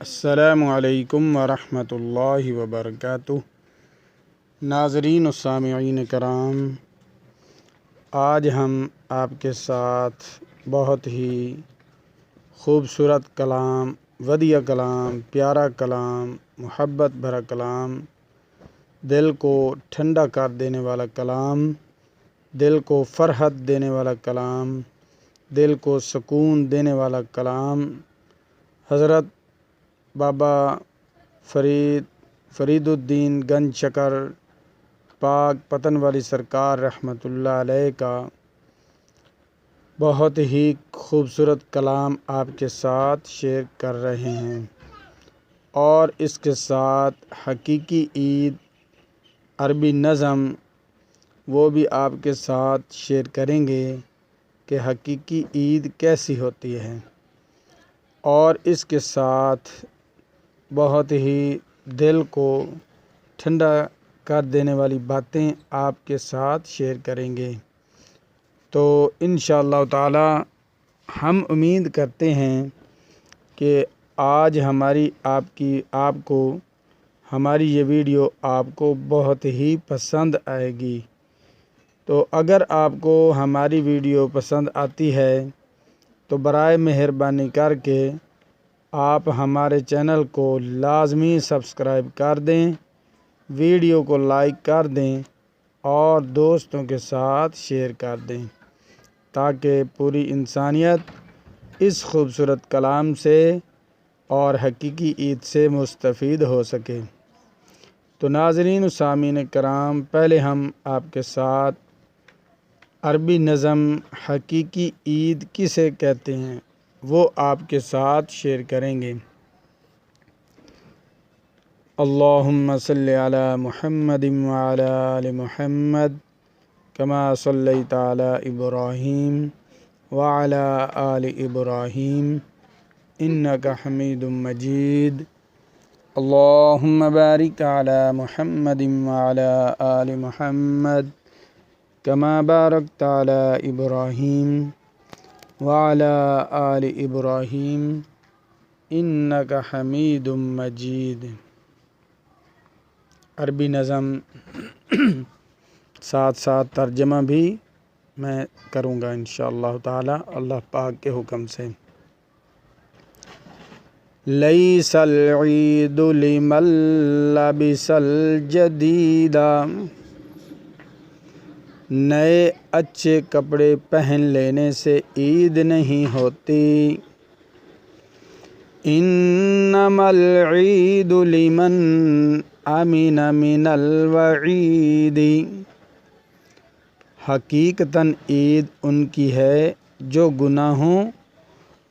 السلام علیکم ورحمۃ اللہ وبرکاتہ۔ ناظرین و سامعین کرام، آج ہم آپ کے ساتھ بہت ہی خوبصورت کلام، ودیع کلام، پیارا کلام، محبت بھرا کلام، دل کو ٹھنڈا کر دینے والا کلام، دل کو فرحت دینے والا کلام، دل کو سکون دینے والا کلام حضرت بابا فرید الدین گنج شکر پاک پتن والی سرکار رحمۃ اللہ علیہ کا بہت ہی خوبصورت کلام آپ کے ساتھ شیئر کر رہے ہیں، اور اس کے ساتھ حقیقی عید عربی نظم وہ بھی آپ کے ساتھ شیئر کریں گے کہ حقیقی عید کیسی ہوتی ہے، اور اس کے ساتھ بہت ہی دل کو ٹھنڈا کر دینے والی باتیں آپ کے ساتھ شیئر کریں گے۔ تو انشاءاللہ تعالی ہم امید کرتے ہیں کہ آج آپ کو ہماری یہ ویڈیو آپ کو بہت ہی پسند آئے گی۔ تو اگر آپ کو ہماری ویڈیو پسند آتی ہے تو برائے مہربانی کر کے آپ ہمارے چینل کو لازمی سبسکرائب کر دیں، ویڈیو کو لائک کر دیں اور دوستوں کے ساتھ شیئر کر دیں، تاکہ پوری انسانیت اس خوبصورت کلام سے اور حقیقی عید سے مستفید ہو سکے۔ تو ناظرین و سامعین کرام، پہلے ہم آپ کے ساتھ عربی نظم حقیقی عید کسے کہتے ہیں وہ آپ کے ساتھ شیئر کریں گے۔ اللہم صلی علی محمد وعلی آل محمد کما صلیت علی ابراہیم وعلی آل ابراہیم انک حمید مجید۔ اللہم بارک علی محمد وعلی آل محمد کما بارکت علی ابراہیم وعلی آل ابراہیم انک حمید مجید۔ عربی نظم ساتھ ساتھ ترجمہ بھی میں کروں گا انشاءاللہ تعالی اللہ پاک کے حکم سے۔ لیس العید لمن لبس الجدید، نئے اچھے کپڑے پہن لینے سے عید نہیں ہوتی۔ انما العید لمن امن من الوعید، حقیقتاً عید ان کی ہے جو گناہوں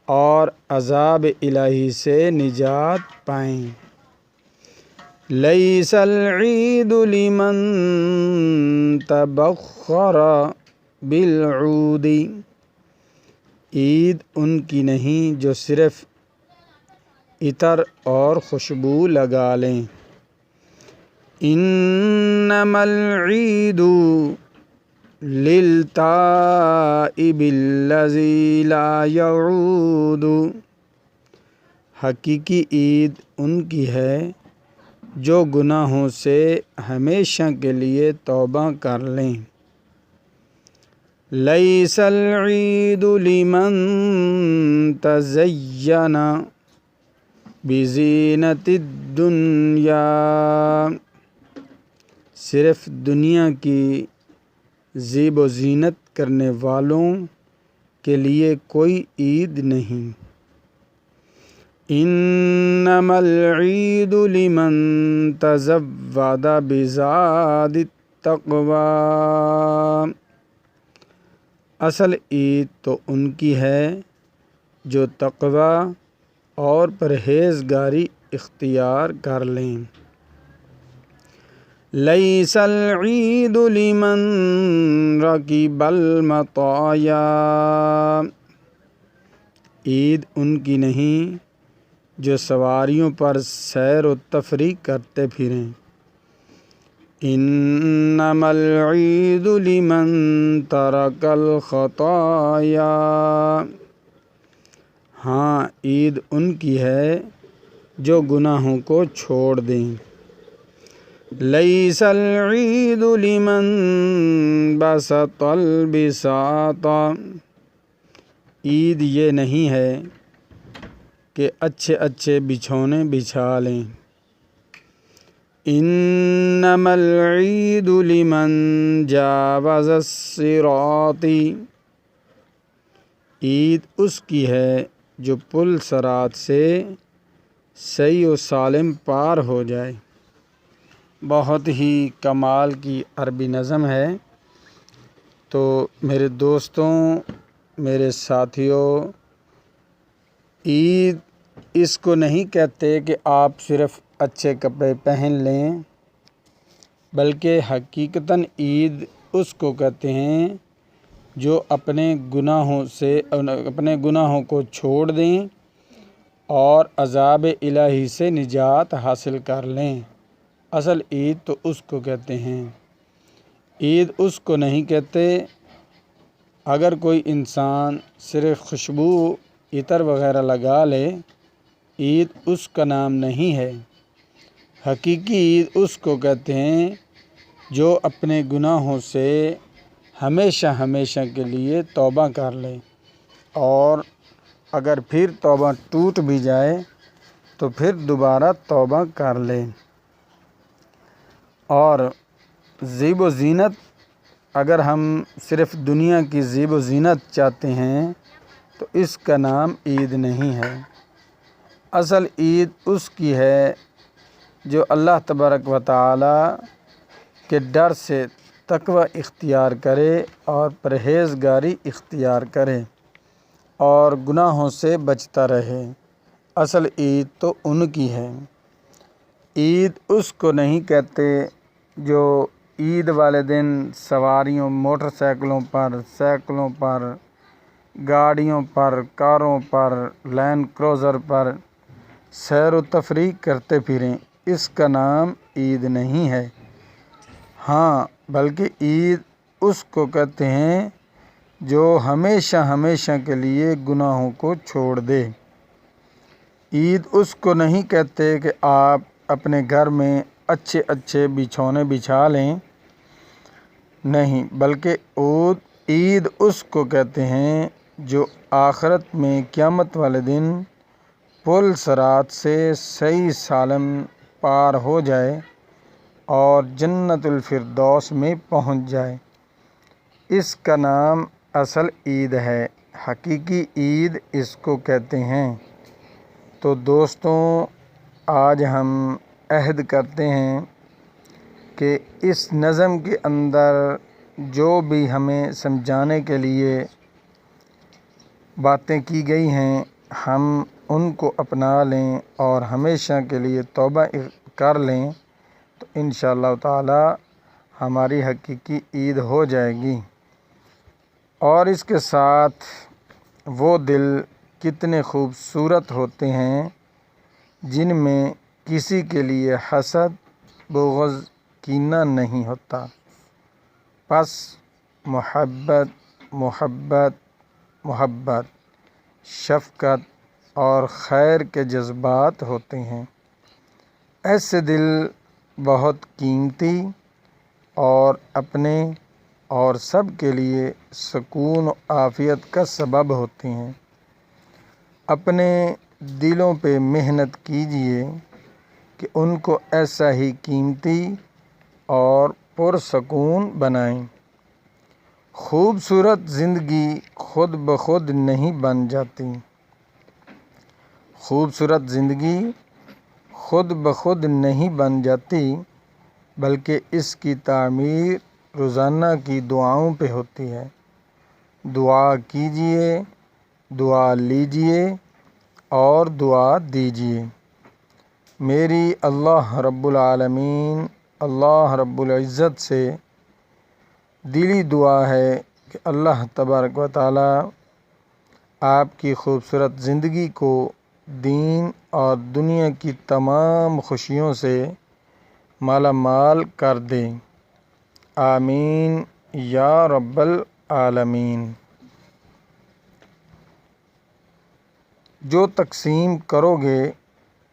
اور عذاب الہی سے نجات پائیں۔ لیس العید لمن تبخر بالعود، عید ان کی نہیں جو صرف عطر اور خوشبو لگا لیں۔ انما العید للتائب الذی لا یعود، حقیقی عید ان کی ہے جو گناہوں سے ہمیشہ کے لیے توبہ کر لیں۔ لیس العید لمن تزین بزینت الدنیا، صرف دنیا کی زیب و زینت کرنے والوں کے لیے کوئی عید نہیں۔ انما العید لمن تزود بزاد التقوی، اصل عید تو ان کی ہے جو تقوی اور پرہیزگاری اختیار کر لیں۔ لیس العید لمن رکب المطایا، عید ان کی نہیں جو سواریوں پر سیر و تفریح کرتے پھریں۔ انما العید لمن ترک الخطایا، ہاں عید ان کی ہے جو گناہوں کو چھوڑ دیں۔ لیس العید لمن بسط البساط، عید یہ نہیں ہے کہ اچھے اچھے بچھونے بچھا لیں۔ انما العید لمن جاوز الصراط، عید اس کی ہے جو پل صراط سے صحیح و سالم پار ہو جائے۔ بہت ہی کمال کی عربی نظم ہے۔ تو میرے دوستوں، میرے ساتھیوں، عید اس کو نہیں کہتے کہ آپ صرف اچھے کپڑے پہن لیں، بلکہ حقیقتاً عید اس کو کہتے ہیں جو اپنے گناہوں کو چھوڑ دیں اور عذاب الہی سے نجات حاصل کر لیں۔ اصل عید تو اس کو کہتے ہیں۔ عید اس کو نہیں کہتے اگر کوئی انسان صرف خوشبو عطر وغیرہ لگا لے، عید اس کا نام نہیں ہے۔ حقیقی عید اس کو کہتے ہیں جو اپنے گناہوں سے ہمیشہ ہمیشہ کے لیے توبہ کر لے، اور اگر پھر توبہ ٹوٹ بھی جائے تو پھر دوبارہ توبہ کر لے۔ اور زیب و زینت، اگر ہم صرف دنیا کی زیب و زینت چاہتے ہیں تو اس کا نام عید نہیں ہے۔ اصل عید اس کی ہے جو اللہ تبارک و تعالی کے ڈر سے تقوی اختیار کرے اور پرہیزگاری اختیار کرے اور گناہوں سے بچتا رہے۔ اصل عید تو ان کی ہے۔ عید اس کو نہیں کہتے جو عید والے دن سواریوں، موٹر سائیکلوں پر، سائیکلوں پر، گاڑیوں پر، کاروں پر، لینڈ کروزر پر سیر و تفریح کرتے پھریں، اس کا نام عید نہیں ہے۔ ہاں، بلکہ عید اس کو کہتے ہیں جو ہمیشہ ہمیشہ کے لیے گناہوں کو چھوڑ دے۔ عید اس کو نہیں کہتے کہ آپ اپنے گھر میں اچھے اچھے بچھونے بچھا لیں، نہیں، بلکہ عید اس کو کہتے ہیں جو آخرت میں قیامت والے دن پل صراط سے صحیح سالم پار ہو جائے اور جنت الفردوس میں پہنچ جائے۔ اس کا نام اصل عید ہے۔ حقیقی عید اس کو کہتے ہیں۔ تو دوستوں، آج ہم عہد کرتے ہیں کہ اس نظم کے اندر جو بھی ہمیں سمجھانے کے لیے باتیں کی گئی ہیں، ہم ان کو اپنا لیں اور ہمیشہ کے لیے توبہ کر لیں تو انشاءاللہ تعالی ہماری حقیقی عید ہو جائے گی۔ اور اس کے ساتھ وہ دل کتنے خوبصورت ہوتے ہیں جن میں کسی کے لیے حسد، بغض، کینہ نہیں ہوتا، بس محبت محبت محبت، شفقت اور خیر کے جذبات ہوتے ہیں۔ ایسے دل بہت قیمتی اور اپنے اور سب کے لیے سکون و عافیت کا سبب ہوتے ہیں۔ اپنے دلوں پہ محنت کیجیے کہ ان کو ایسا ہی قیمتی اور پرسکون بنائیں۔ خوبصورت زندگی خود بخود نہیں بن جاتی۔ خوبصورت زندگی خود بخود نہیں بن جاتی، بلکہ اس کی تعمیر روزانہ کی دعاؤں پہ ہوتی ہے۔ دعا کیجیے، دعا لیجیے اور دعا دیجیے۔ میری اللہ رب العالمین، اللہ رب العزت سے دلی دعا ہے کہ اللہ تبارک و تعالی آپ کی خوبصورت زندگی کو دین اور دنیا کی تمام خوشیوں سے مالا مال کر دے۔ آمین یا رب العالمین۔ جو تقسیم کرو گے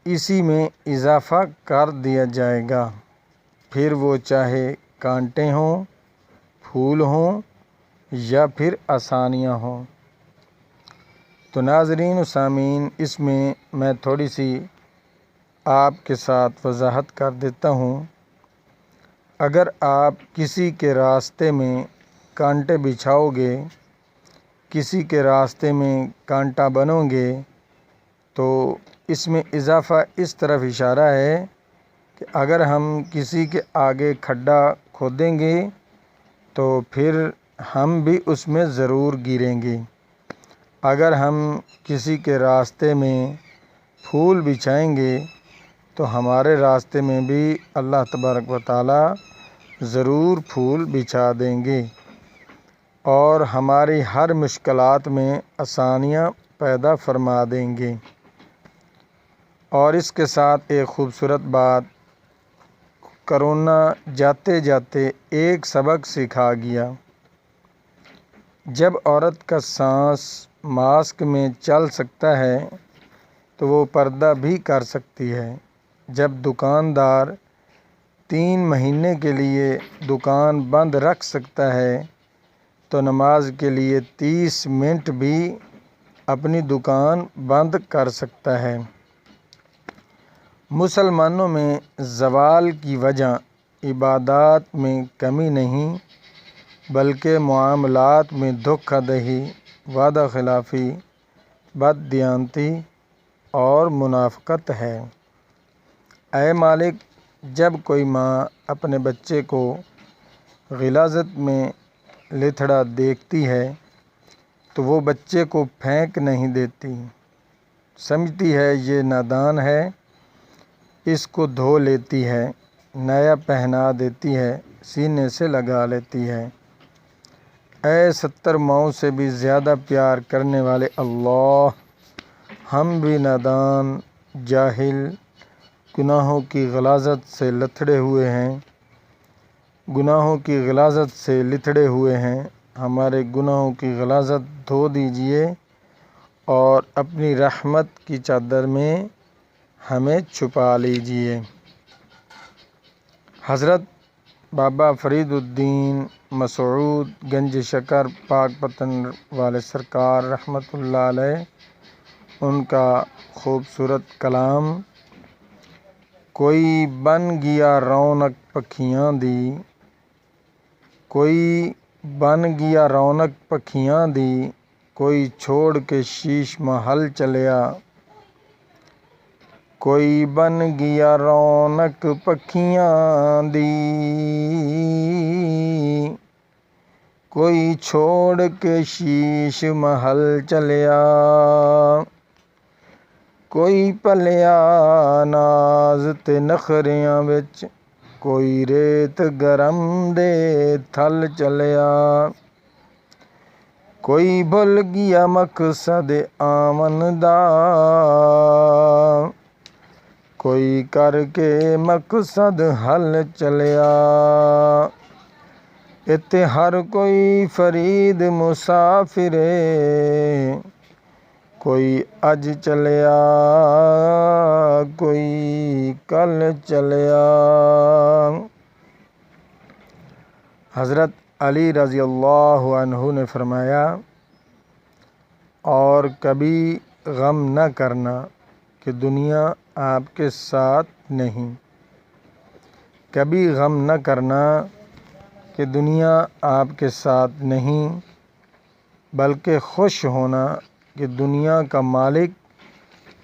اسی میں اضافہ کر دیا جائے گا، پھر وہ چاہے کانٹے ہوں، پھول ہوں یا پھر آسانیاں ہوں۔ تو ناظرین و سامعین، اس میں تھوڑی سی آپ کے ساتھ وضاحت کر دیتا ہوں۔ اگر آپ کسی کے راستے میں کانٹے بچھاؤ گے، کسی کے راستے میں کانٹا بنو گے، تو اس میں اضافہ اس طرف اشارہ ہے کہ اگر ہم کسی کے آگے کھڈا کھودیں گے تو پھر ہم بھی اس میں ضرور گریں گے۔ اگر ہم کسی کے راستے میں پھول بچھائیں گے تو ہمارے راستے میں بھی اللہ تبارک و تعالی ضرور پھول بچھا دیں گے اور ہماری ہر مشکلات میں آسانیاں پیدا فرما دیں گے۔ اور اس کے ساتھ ایک خوبصورت بات، کرونا جاتے جاتے ایک سبق سکھا گیا۔ جب عورت کا سانس ماسک میں چل سکتا ہے تو وہ پردہ بھی کر سکتی ہے۔ جب دکاندار 3 مہینے کے لیے دکان بند رکھ سکتا ہے تو نماز کے لیے 30 منٹ بھی اپنی دکان بند کر سکتا ہے۔ مسلمانوں میں زوال کی وجہ عبادات میں کمی نہیں بلکہ معاملات میں دھوکہ دہی، وعدہ خلافی، بددیانتی اور منافقت ہے۔ اے مالک، جب کوئی ماں اپنے بچے کو غلاظت میں لتھڑا دیکھتی ہے تو وہ بچے کو پھینک نہیں دیتی، سمجھتی ہے یہ نادان ہے، اس کو دھو لیتی ہے، نیا پہنا دیتی ہے، سینے سے لگا لیتی ہے۔ اے 70 ماؤں سے بھی زیادہ پیار کرنے والے اللہ، ہم بھی نادان، جاہل، گناہوں کی غلاظت سے لتھڑے ہوئے ہیں، گناہوں کی غلاظت سے لتھڑے ہوئے ہیں۔ ہمارے گناہوں کی غلاظت دھو دیجئے اور اپنی رحمت کی چادر میں ہمیں چھپا لیجئے۔ حضرت بابا فرید الدین مسعود گنج شکر پاک پتن والے سرکار رحمۃ اللہ علیہ، ان کا خوبصورت کلام، کوئی بن گیا رونق پکھیاں دی، کوئی بن گیا رونق پکھیاں دی، کوئی چھوڑ کے شیش محل چلیا، کوئی بن گیا رونق پکھیاں دی، کوئی چھوڑ کے شیش محل چلیا، کوئی پلیا ناز تے نخریاں وچ، کوئی ریت گرم دے تھل چلیا، کوئی بھل گیا مقصد آمن دا، کوئی کر کے مقصد حل چلیا، اتے ہر کوئی فرید مسافرے، کوئی اج چلیا کوئی کل چلیا۔ حضرت علی رضی اللہ عنہ نے فرمایا، اور کبھی غم نہ کرنا کہ دنیا آپ کے ساتھ نہیں، کبھی غم نہ کرنا کہ دنیا آپ کے ساتھ نہیں، بلکہ خوش ہونا کہ دنیا کا مالک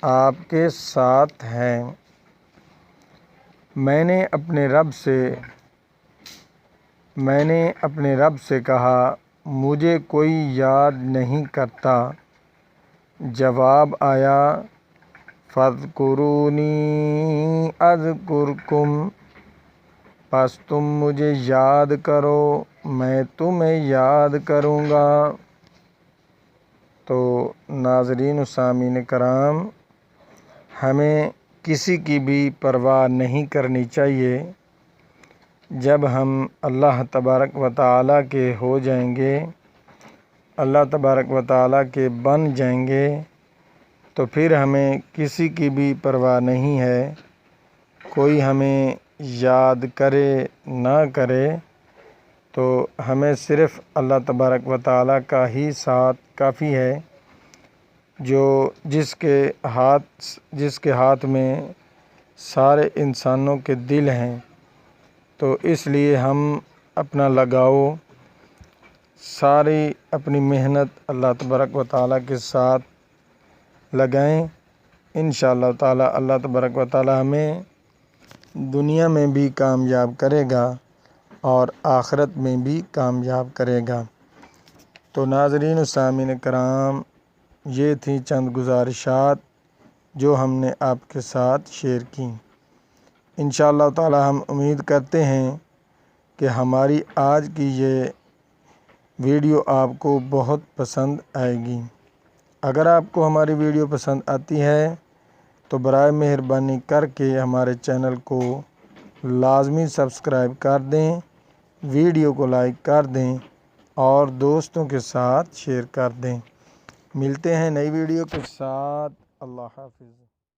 آپ کے ساتھ ہے۔ میں نے اپنے رب سے کہا، مجھے کوئی یاد نہیں کرتا۔ جواب آیا، فاذکرونی اذکرکم، پس تم مجھے یاد کرو، میں تمہیں یاد کروں گا۔ تو ناظرین و سامعین کرام، ہمیں کسی کی بھی پرواہ نہیں کرنی چاہیے۔ جب ہم اللہ تبارک و تعالیٰ کے ہو جائیں گے، اللہ تبارک و تعالیٰ کے بن جائیں گے، تو پھر ہمیں کسی کی بھی پرواہ نہیں ہے، کوئی ہمیں یاد کرے نہ کرے، تو ہمیں صرف اللہ تبارک و تعالیٰ کا ہی ساتھ کافی ہے، جس کے ہاتھ میں سارے انسانوں کے دل ہیں۔ تو اس لیے ہم اپنا لگاؤ، ساری اپنی محنت اللہ تبارک و تعالیٰ کے ساتھ لگائیں۔ انشاءاللہ تعالیٰ اللہ تبارک و تعالیٰ ہمیں دنیا میں بھی کامیاب کرے گا اور آخرت میں بھی کامیاب کرے گا۔ تو ناظرین و سامعین کرام، یہ تھی چند گزارشات جو ہم نے آپ کے ساتھ شیئر کی۔ انشاءاللہ تعالیٰ ہم امید کرتے ہیں کہ ہماری آج کی یہ ویڈیو آپ کو بہت پسند آئے گی۔ اگر آپ کو ہماری ویڈیو پسند آتی ہے تو برائے مہربانی کر کے ہمارے چینل کو لازمی سبسکرائب کر دیں، ویڈیو کو لائک کر دیں اور دوستوں کے ساتھ شیئر کر دیں۔ ملتے ہیں نئی ویڈیو کے ساتھ۔ اللہ حافظ۔